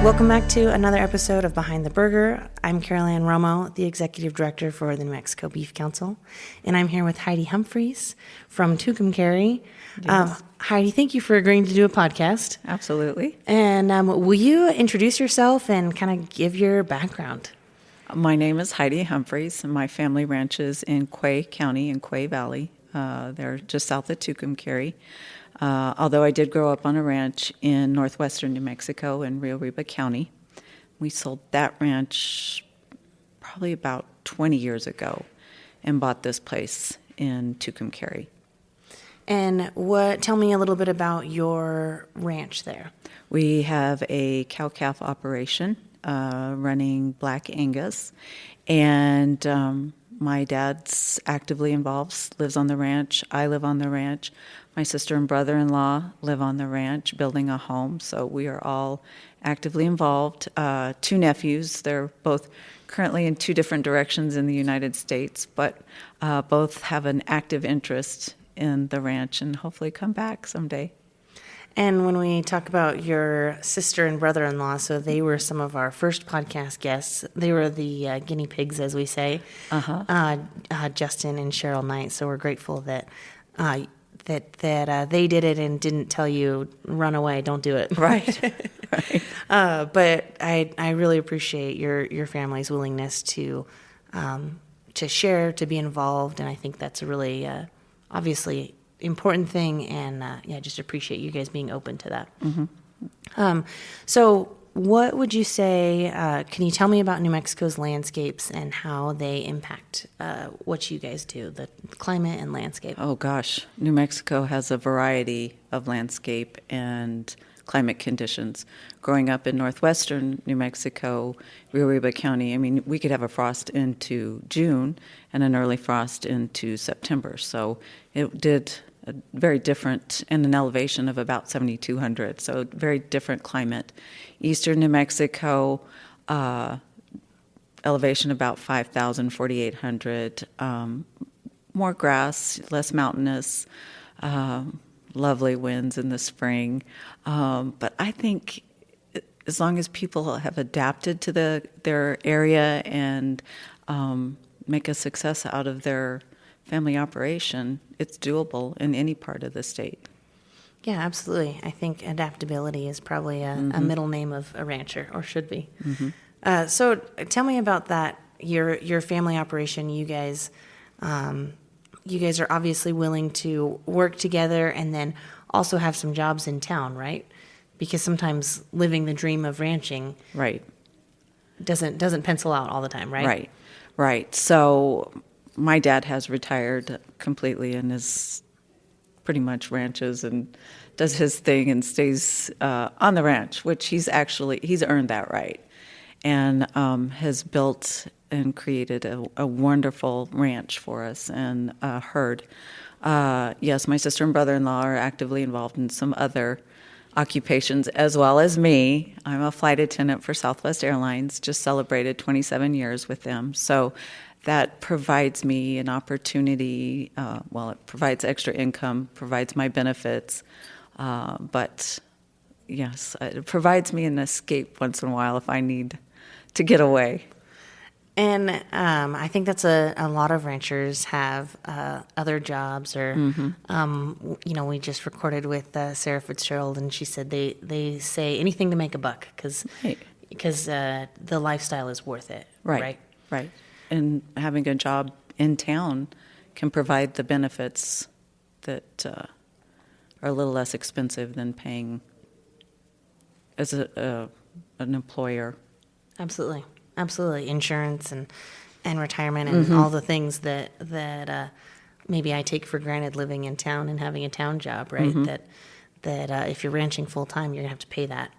Welcome back to another episode of Behind the Burger. I'm Carol Ann Romo, the Executive Director for the New Mexico Beef Council, and I'm here with Heidi Humphries from Tucumcari. Yes. Heidi, thank you for agreeing to do a podcast. Absolutely. And will you introduce yourself and kind of give your background? My name is Heidi Humphries, and my family ranches in Quay County in Quay Valley. They're just south of Tucumcari. Although I did grow up on a ranch in northwestern New Mexico in Rio Arriba County. We sold that ranch probably about 20 years ago and bought this place in Tucumcari. And tell me a little bit about your ranch there. We have a cow-calf operation running Black Angus, and my dad's actively involved, lives on the ranch. I live on the ranch. My sister and brother-in-law live on the ranch, building a home, so we are all actively involved. Two nephews, they're both currently in two different directions in the United States, but both have an active interest in the ranch and hopefully come back someday. And when we talk about your sister and brother-in-law, so they were some of our first podcast guests. They were the guinea pigs, as we say, Justin and Cheryl Knight. So we're grateful that they did it and didn't tell you, run away, don't do it. Right. But I really appreciate your family's willingness to share, to be involved, and I think that's a really obviously important thing, and just appreciate you guys being open to that. Mm-hmm. So what would you say, can you tell me about New Mexico's landscapes and how they impact what you guys do, the climate and landscape? Oh gosh, New Mexico has a variety of landscape and climate conditions. Growing up in northwestern New Mexico, Rio Arriba County, I mean, we could have a frost into June and an early frost into September. So it did a very different, and an elevation of about 7,200. So very different climate. Eastern New Mexico, elevation about 5,000, 4,800. More grass, less mountainous, lovely winds in the spring. But I think as long as people have adapted to their area and make a success out of their family operation, it's doable in any part of the state. Yeah, absolutely. I think adaptability is probably a middle name of a rancher, or should be. Mm-hmm. So tell me about that, your family operation. You guys are obviously willing to work together and then also have some jobs in town, right? Because sometimes living the dream of ranching doesn't pencil out all the time, right? Right. So my dad has retired completely and is pretty much ranches and does his thing and stays on the ranch, which he's earned that right, and has built and created a wonderful ranch for us and a herd. Yes, my sister and brother-in-law are actively involved in some other occupations as well as me. I'm a flight attendant for Southwest Airlines, just celebrated 27 years with them. So that provides me an opportunity, it provides extra income, provides my benefits, but yes, it provides me an escape once in a while if I need to get away. And I think that's a lot of ranchers have other jobs, or we just recorded with Sarah Fitzgerald, and she said they say anything to make a buck because the lifestyle is worth it. Right. And having a job in town can provide the benefits that are a little less expensive than paying as an employer. Absolutely. Insurance and retirement and all the things that maybe I take for granted living in town and having a town job, right? Mm-hmm. That if you're ranching full time, you're gonna have to pay that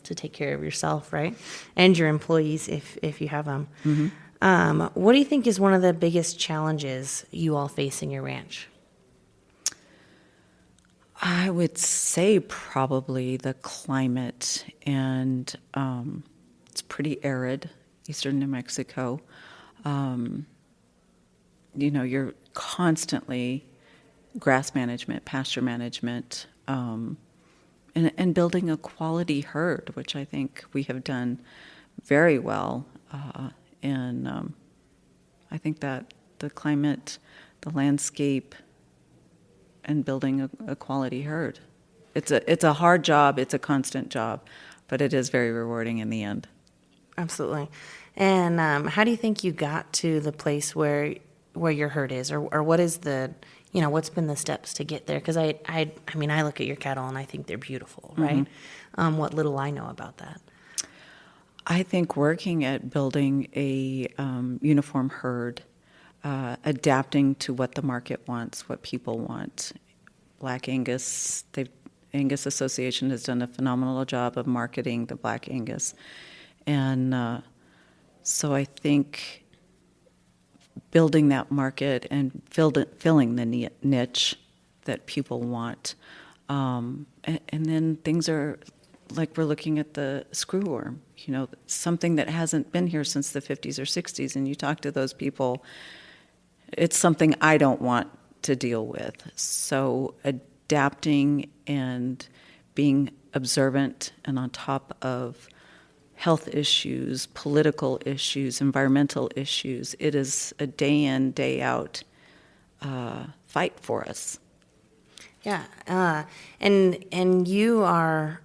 to take care of yourself, right? And your employees if you have them. Mm-hmm. What do you think is one of the biggest challenges you all face in your ranch? I would say probably the climate, and it's pretty arid, eastern New Mexico. You're constantly grass management, pasture management, and building a quality herd, which I think we have done very well. And I think that the climate, the landscape, and building a quality herd. It's a hard job. It's a constant job, but it is very rewarding in the end. Absolutely. And how do you think you got to the place where your herd is, or what is the, what's been the steps to get there? Because I mean, I look at your cattle and I think they're beautiful, right? What little I know about that. I think working at building a uniform herd, adapting to what the market wants, what people want. Black Angus, Angus Association has done a phenomenal job of marketing the Black Angus. And so I think building that market and filling the niche that people want. And then things are like we're looking at the screwworm, something that hasn't been here since the 50s or 60s. And you talk to those people, it's something I don't want to deal with. So adapting and being observant and on top of health issues, political issues, environmental issues. It is a day in, day out fight for us. Yeah, and you are,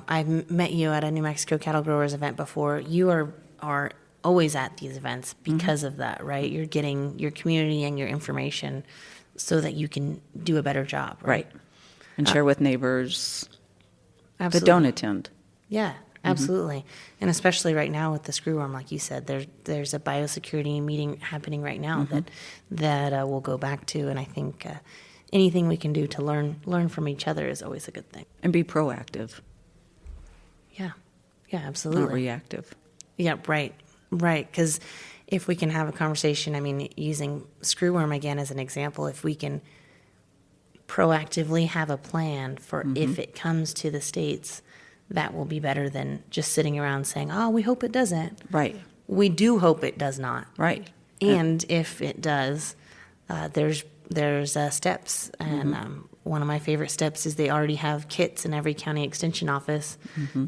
I've met you at a New Mexico cattle growers event before. You are always at these events because of that, right? You're getting your community and your information so that you can do a better job, right? And share with neighbors absolutely. that don't attend. Yeah, absolutely. And especially right now with the screwworm, like you said, there's a biosecurity meeting happening right now that we'll go back to, and I think anything we can do to learn from each other is always a good thing. And be proactive. Yeah, absolutely. Not reactive. Yeah, right. Because if we can have a conversation, I mean, using screwworm again as an example, if we can proactively have a plan for if it comes to the States, that will be better than just sitting around saying, oh, we hope it doesn't. Right. We do hope it does not. Right. And if it does, there's steps. And one of my favorite steps is they already have kits in every county extension office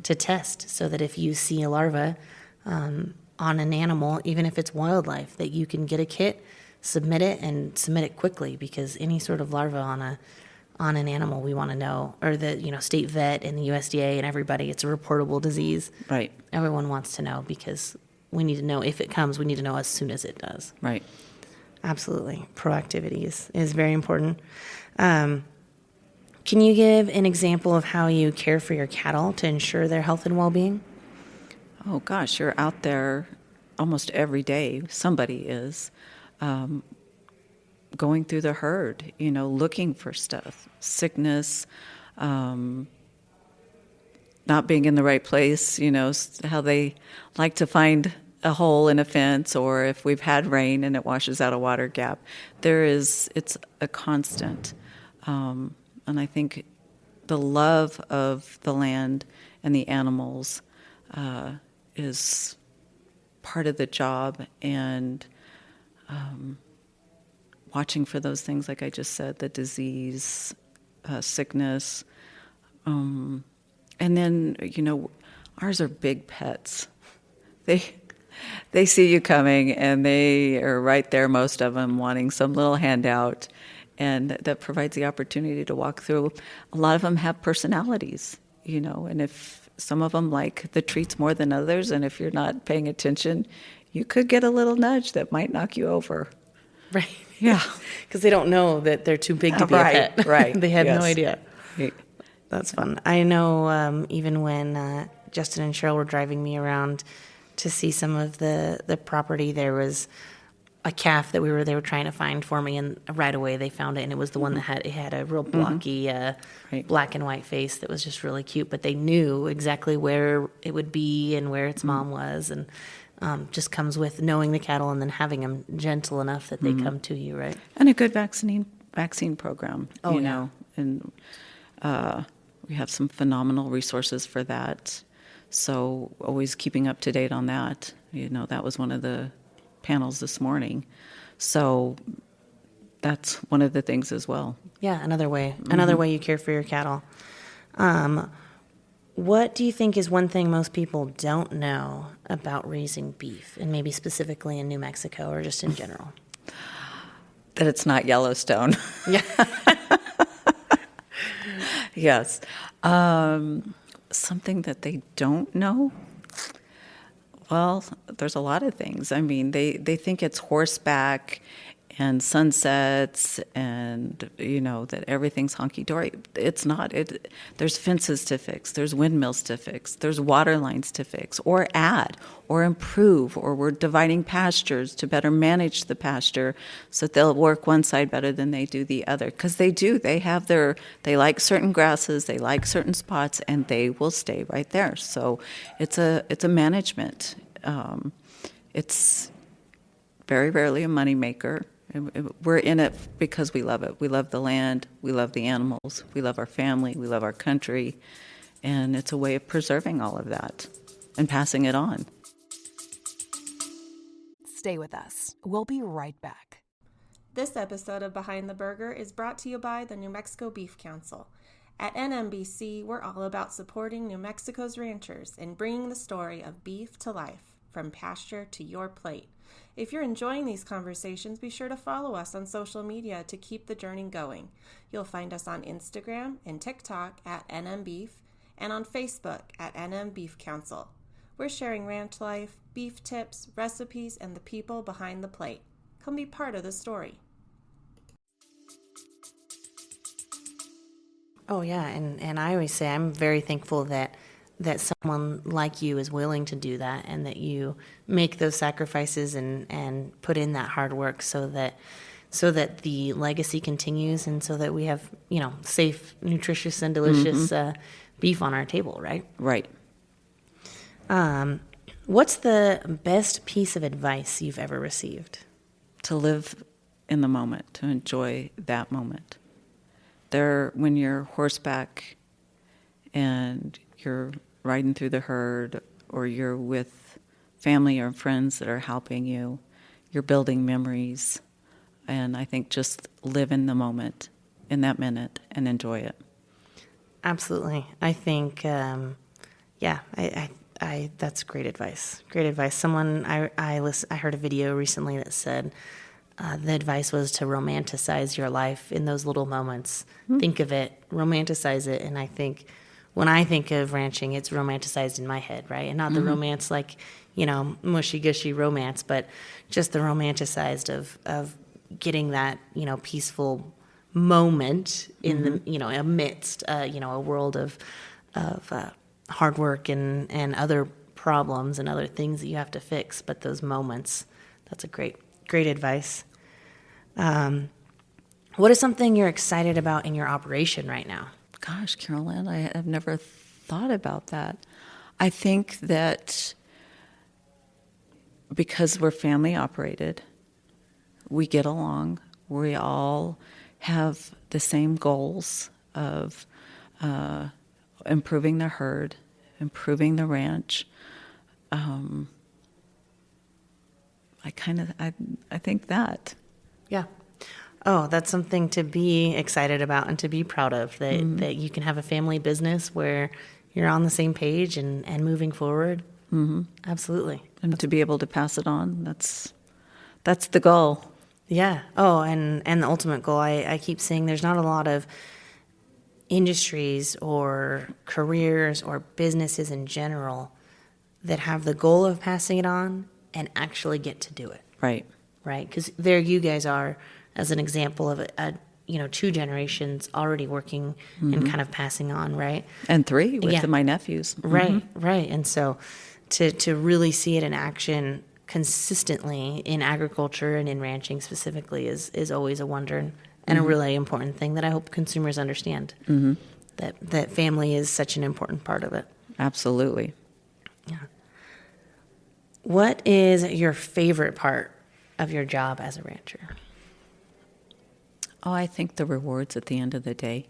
to test, so that if you see a larva on an animal, even if it's wildlife, that you can get a kit, submit it quickly, because any sort of larva on an animal, we want to know, or the state vet and the USDA and everybody, it's a reportable disease. Right. Everyone wants to know, because we need to know if it comes. We need to know as soon as it does. Right. Absolutely. Proactivity is very important. Can you give an example of how you care for your cattle to ensure their health and well-being? Oh, gosh, you're out there almost every day. Somebody is going through the herd, looking for stuff, sickness, not being in the right place, how they like to find a hole in a fence, or if we've had rain and it washes out a water gap. It's a constant. And I think the love of the land and the animals is part of the job, and watching for those things, like I just said, the disease, sickness. And then, ours are big pets. They see you coming, and they are right there, most of them, wanting some little handout, and that provides the opportunity to walk through. A lot of them have personalities, and if some of them like the treats more than others, and if you're not paying attention, you could get a little nudge that might knock you over. Right. Yeah. Because they don't know that they're too big to be a pet. Right. They have Yes. no idea. Right. That's fun. I know even when Justin and Cheryl were driving me around to see some of the property, there was a calf that they were trying to find for me, and right away they found it, and it was the one that had a real blocky Right. black and white face that was just really cute, but they knew exactly where it would be and where its mom was, and just comes with knowing the cattle and then having them gentle enough that they come to you, right? And a good vaccine program, Oh, know, and we have some phenomenal resources for that. So always keeping up to date on that. That was one of the panels this morning. So that's one of the things as well. Yeah, another way you care for your cattle. What do you think is one thing most people don't know about raising beef, and maybe specifically in New Mexico or just in general? That it's not Yellowstone. Yeah. Yes. Something that they don't know? Well, there's a lot of things. I mean, they think it's horseback and sunsets and, that everything's honky-dory. It's not. There's fences to fix. There's windmills to fix. There's water lines to fix or add or improve, or we're dividing pastures to better manage the pasture so that they'll work one side better than they do the other. Because they do. They like certain grasses, they like certain spots, and they will stay right there. So it's a management. It's very rarely a moneymaker. We're in it because we love it. We love the land, we love the animals, we love our family, we love our country, and it's a way of preserving all of that and passing it on. Stay with us. We'll be right back. This episode of Behind the Burger is brought to you by the New Mexico Beef Council. At NMBC, we're all about supporting New Mexico's ranchers and bringing the story of beef to life, from pasture to your plate. If you're enjoying these conversations, be sure to follow us on social media to keep the journey going. You'll find us on Instagram and TikTok at NMBeef and on Facebook at NM Beef Council. We're sharing ranch life, beef tips, recipes, and the people behind the plate. Come be part of the story. Oh, yeah, and I always say I'm very thankful that someone like you is willing to do that, and that you make those sacrifices and put in that hard work so that the legacy continues, and so that we have, safe, nutritious, and delicious beef on our table, right? Right. What's the best piece of advice you've ever received? To live in the moment, to enjoy that moment. When you're horseback and you're riding through the herd, or you're with family or friends that are helping you, you're building memories. And I think just live in the moment, in that minute, and enjoy it. Absolutely. I think, I that's great advice. Great advice. I heard a video recently that said the advice was to romanticize your life in those little moments. Think of it, romanticize it, and I think when I think of ranching, it's romanticized in my head, right? And not the romance like, mushy-gushy romance, but just the romanticized of getting that, peaceful moment in the, amidst, a world of hard work and other problems and other things that you have to fix. But those moments, that's a great advice. What is something you're excited about in your operation right now? Gosh, Carolyn, I have never thought about that. I think that because we're family operated, we get along. We all have the same goals of improving the herd, improving the ranch. I think that. Yeah. Oh, that's something to be excited about and to be proud of, that you can have a family business where you're on the same page and moving forward. Mm-hmm. Absolutely. And to be able to pass it on, that's the goal. Yeah. Oh, and the ultimate goal, I keep saying there's not a lot of industries or careers or businesses in general that have the goal of passing it on and actually get to do it. Right. Right? Because there you guys are, as an example of two generations already working and kind of passing on, right? And 3 with my nephews. Right, right. And so to really see it in action consistently in agriculture and in ranching specifically is always a wonder and a really important thing that I hope consumers understand, that family is such an important part of it. Absolutely. Yeah. What is your favorite part of your job as a rancher? Oh, I think the rewards at the end of the day.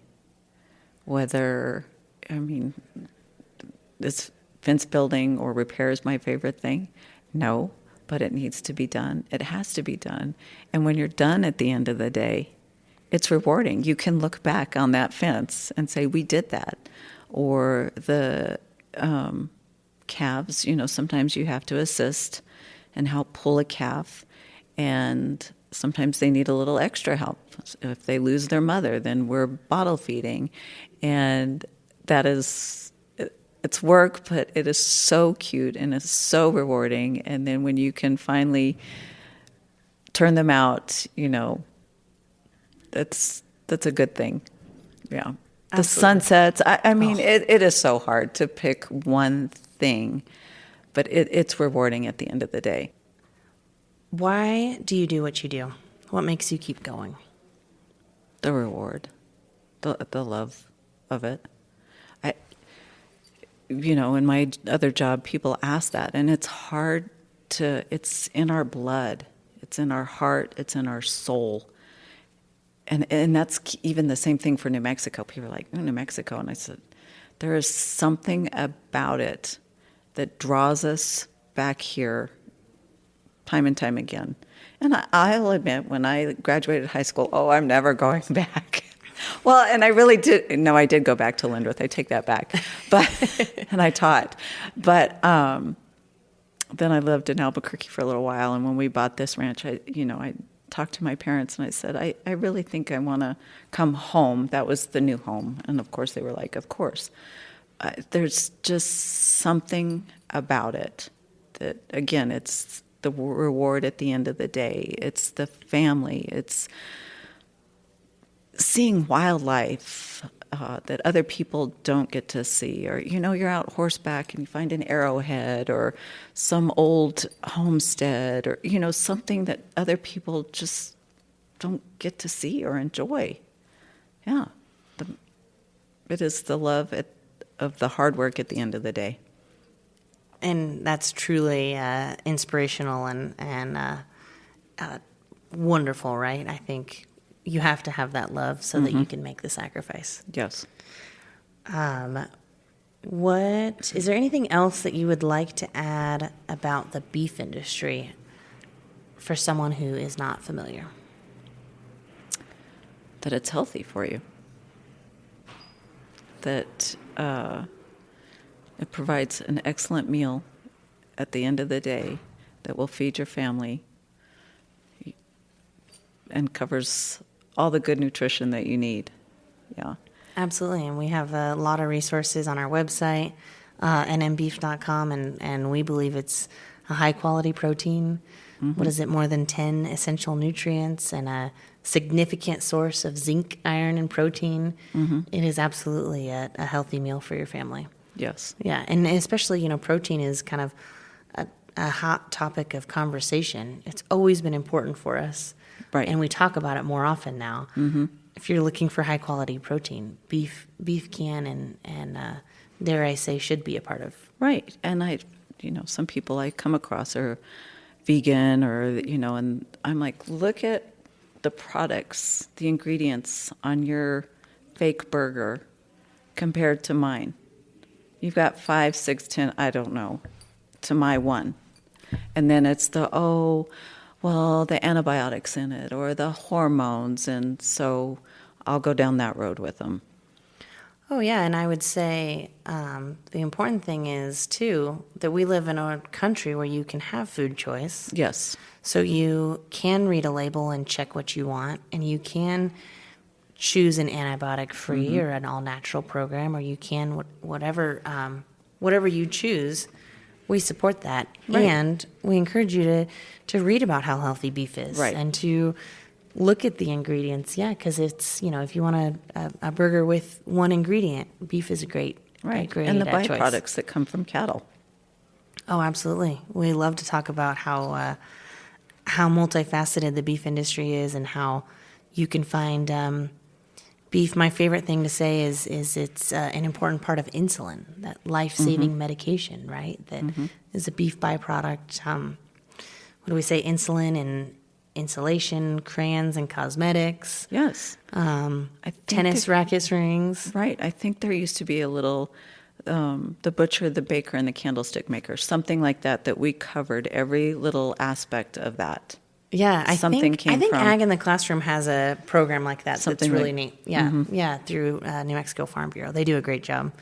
This fence building or repair is my favorite thing? No, but it needs to be done. It has to be done. And when you're done at the end of the day, it's rewarding. You can look back on that fence and say, we did that. or the calves. Sometimes you have to assist and help pull a calf, and sometimes they need a little extra help. If they lose their mother, then we're bottle feeding, and that is, it's work, but it is so cute and it's so rewarding. And then when you can finally turn them out, that's a good thing. Yeah. The sunsets, I mean, it is so hard to pick one thing, but it's rewarding at the end of the day. Why do you do what you do? What makes you keep going? The reward, the love of it. In my other job, people ask that, and it's hard it's in our blood, it's in our heart, it's in our soul. And that's even the same thing for New Mexico. People are like, oh, New Mexico. And I said, there is something about it that draws us back here time and time again. And I'll admit, when I graduated high school, I'm never going back. Well, and I really did. No, I did go back to Lindworth. I take that back. And I taught. But then I lived in Albuquerque for a little while. And when we bought this ranch, I talked to my parents and I said, I really think I want to come home. That was the new home. And of course they were like, of course. There's just something about it that, again, it's the reward at the end of the day. It's the family. It's seeing wildlife that other people don't get to see. Or, you're out horseback and you find an arrowhead or some old homestead or, something that other people just don't get to see or enjoy. Yeah. It is the love of the hard work at the end of the day. And that's truly inspirational and wonderful, right? I think you have to have that love so that you can make the sacrifice. Yes. Is there anything else that you would like to add about the beef industry for someone who is not familiar? That it's healthy for you. That it provides an excellent meal at the end of the day that will feed your family and covers all the good nutrition that you need. Yeah. Absolutely. And we have a lot of resources on our website, nmbeef.com, and we believe it's a high-quality protein. What is it, more than 10 essential nutrients and a significant source of zinc, iron, and protein. It is absolutely a healthy meal for your family. Yes. Yeah, and especially, protein is kind of a hot topic of conversation. It's always been important for us. Right. And we talk about it more often now. If you're looking for high-quality protein, beef can and dare I say, should be a part of. Right. And some people I come across are vegan or, and I'm like, look at the products, the ingredients on your fake burger compared to mine. You've got 5, 6, 10, I don't know, to my one. And then it's the antibiotics in it or the hormones. And so I'll go down that road with them. Oh, yeah. And I would say the important thing is, too, that we live in a country where you can have food choice. Yes. So you can read a label and check what you want, and you can choose an antibiotic-free or an all-natural program, or you can whatever you choose. We support that, right. And we encourage you to read about how healthy beef is, right. And to look at the ingredients. Yeah, because it's if you want a burger with one ingredient, beef is a great and the byproducts choice. That come from cattle. Oh, absolutely. We love to talk about how multifaceted the beef industry is and how you can find beef. My favorite thing to say is it's an important part of insulin, that life-saving medication, right? That is a beef byproduct. What do we say? Insulin and insulation, crayons and cosmetics. Yes. Tennis racket rings. Right. I think there used to be a little, the butcher, the baker, and the candlestick maker, something like that we covered every little aspect of that. Yeah, I something think came from. Ag in the Classroom has a program like that Something that's really like- neat. Yeah, through New Mexico Farm Bureau. They do a great job.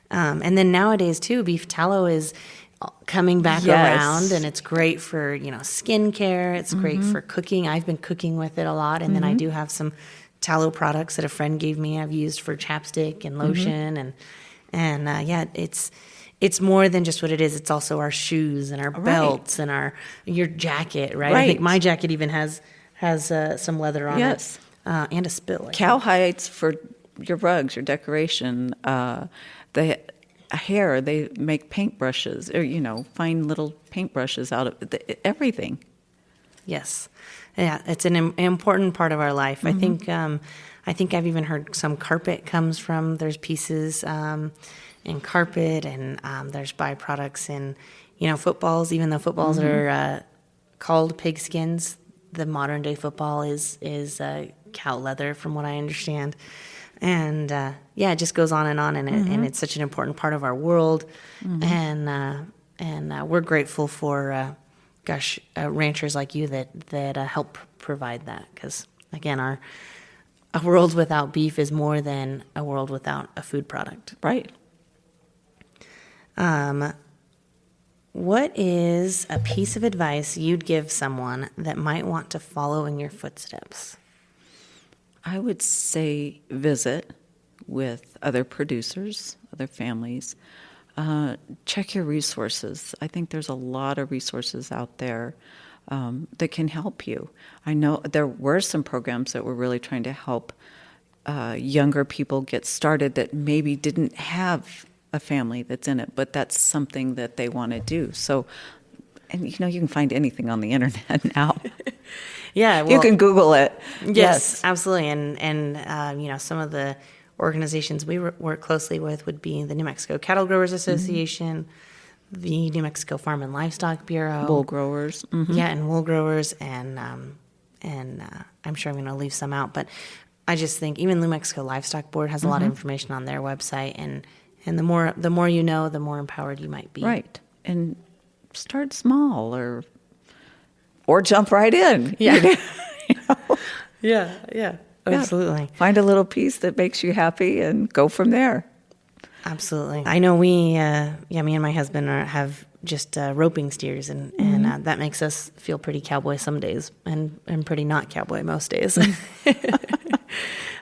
And then nowadays too, beef tallow is coming back Yes. around, and it's great for skincare. It's great for cooking. I've been cooking with it a lot, and then I do have some tallow products that a friend gave me. I've used for chapstick and lotion, and yeah, it's more than just what it is. It's also our shoes and our belts and your jacket, right? I think my jacket even has some leather on Yes. it, and a spill. Cowhides for your rugs, your decoration. The hair, they make paintbrushes, or fine little paintbrushes out of everything. Yes, yeah, it's an important part of our life. I think I've even heard some carpet comes from. There's pieces in carpet, and there's byproducts in footballs. Even though footballs are called pigskins, the modern day football is cow leather, from what I understand. And yeah, it just goes on, and it's such an important part of our world. And we're grateful for ranchers like you that help provide that, because again, a world without beef is more than a world without a food product. Right. What is a piece of advice you'd give someone that might want to follow in your footsteps? I would say visit with other producers, other families. Check your resources. I think there's a lot of resources out there that can help you. I know there were some programs that were really trying to help younger people get started that maybe didn't have a family that's in it, but that's something that they want to do. So, and you can find anything on the internet now. Yeah, well, you can Google it. Yes, absolutely. And some of the organizations we work closely with would be the New Mexico Cattle Growers Association, the New Mexico Farm and Livestock Bureau, Wool growers. Yeah, and wool growers, and I'm sure I'm going to leave some out, but I just think even New Mexico Livestock Board has a lot of information on their website, and the more you know, the more empowered you might be. Right, and start small or jump right in. Yeah. Yeah, absolutely. Find a little piece that makes you happy and go from there. Absolutely. I know me and my husband have just roping steers, and that makes us feel pretty cowboy some days and pretty not cowboy most days.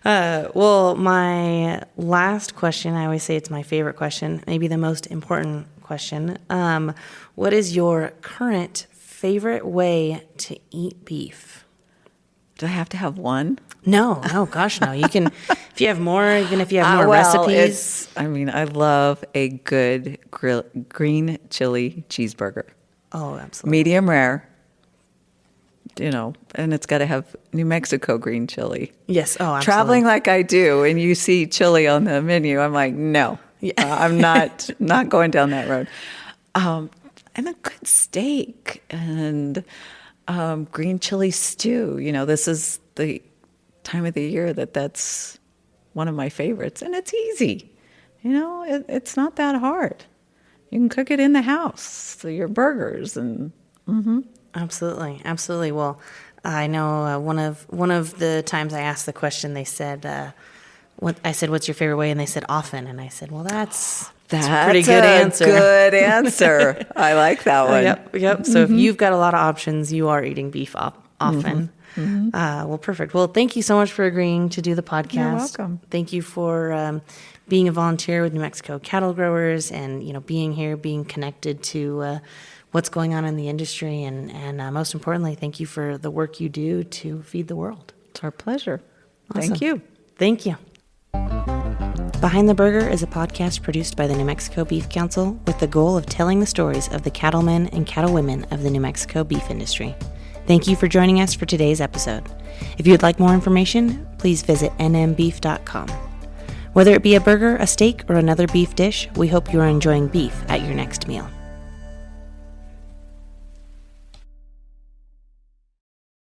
Well, my last question, I always say it's my favorite question, maybe the most important question. What is your current favorite way to eat beef? Do I have to have one? No, gosh, no. You can, if you have more, even if you have more recipes. I love a good green chili cheeseburger. Oh, absolutely. Medium rare, and it's got to have New Mexico green chili. Yes, oh, absolutely. Traveling like I do, and you see chili on the menu, I'm like, no, I'm not going down that road. And a good steak and green chili stew. This is the time of the year that's one of my favorites, and it's easy. It's not that hard. You can cook it in the house, so your burgers and. Absolutely. Well, I know one of the times I asked the question, they said, I said, "What's your favorite way?" And they said, "Often." And I said, "Well, that's a pretty good answer." Good answer. I like that one. Yep. So if you've got a lot of options, you are eating beef often. Well, perfect. Well, thank you so much for agreeing to do the podcast. You're welcome. Thank you for being a volunteer with New Mexico Cattle Growers, and being here, being connected to what's going on in the industry, and most importantly, thank you for the work you do to feed the world. It's our pleasure. Awesome. Thank you. Thank you. Behind the Burger is a podcast produced by the New Mexico Beef Council with the goal of telling the stories of the cattlemen and cattlewomen of the New Mexico beef industry. Thank you for joining us for today's episode. If you would like more information, please visit nmbeef.com. Whether it be a burger, a steak, or another beef dish, we hope you are enjoying beef at your next meal.